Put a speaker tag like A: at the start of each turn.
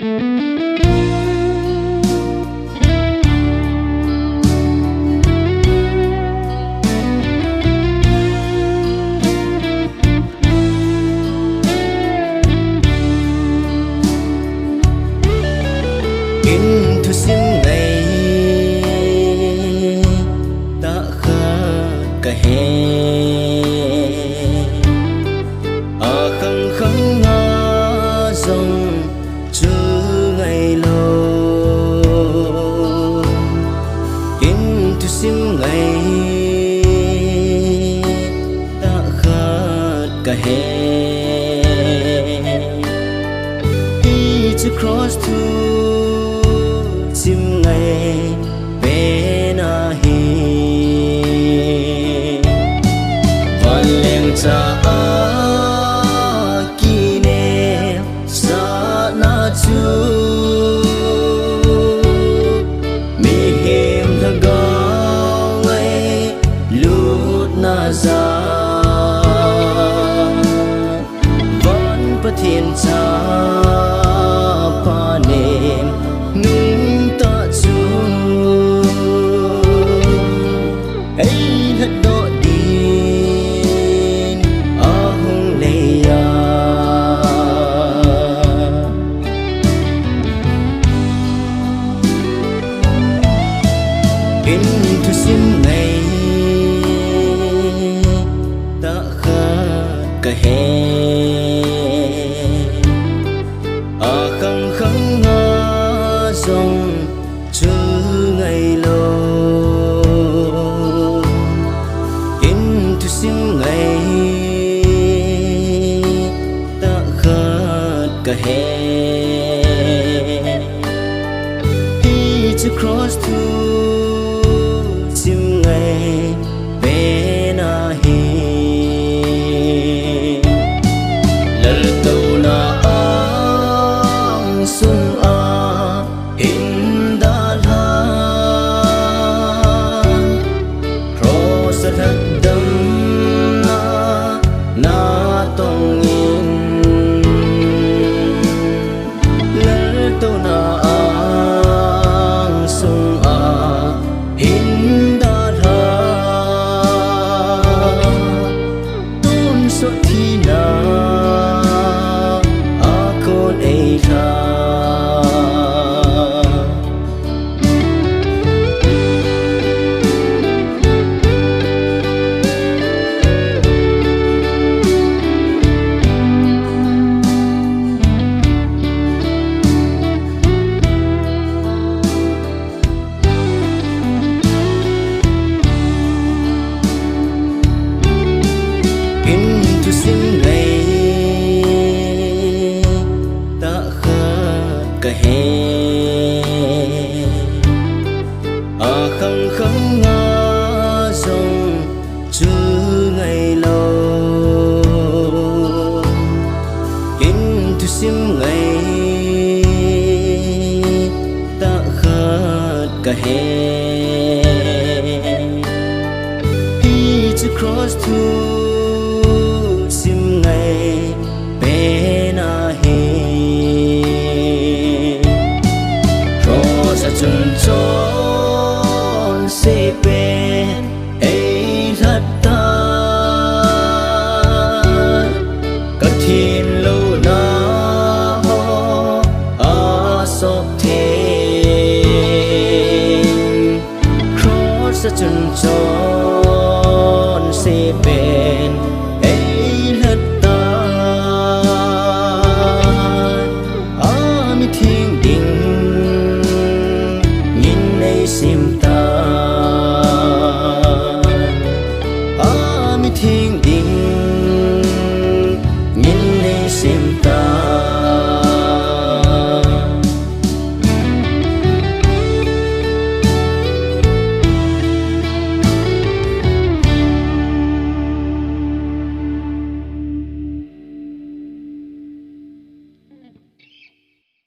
A: in thu sim ngày ta khát cả hè khăng khăng ngã dòng chữ ngày lâu in thu sim ngày ta khát cả hè to cross to sim ngày bên hi van leng cha ki ne sa na chu mi hem tha ga ngai lut na za van pa thiên cha pa nem nung ta chu ai thật độ din a hung le ya in thu sim ngày ta khát cả hè khăng khăng ngã dòng chữ ngày lâu in thu sim ngày ta khát cả hè đi to cross to sim ngày bên hi lỡ tàu na sung a in da la cross thật đâm na tông in lỡ tàu na sung a in da la tôn số thi na a con ai ra sim ngày ta khát cả hè khăng khăng ngã dòng chữ ngày lâu in thu sim ngày ta khát cả hè đi to cross to sim ngày bên hi cross chân tròn se bên ai thật ta cất thiên lâu na ho a sop thiên cross chân tròn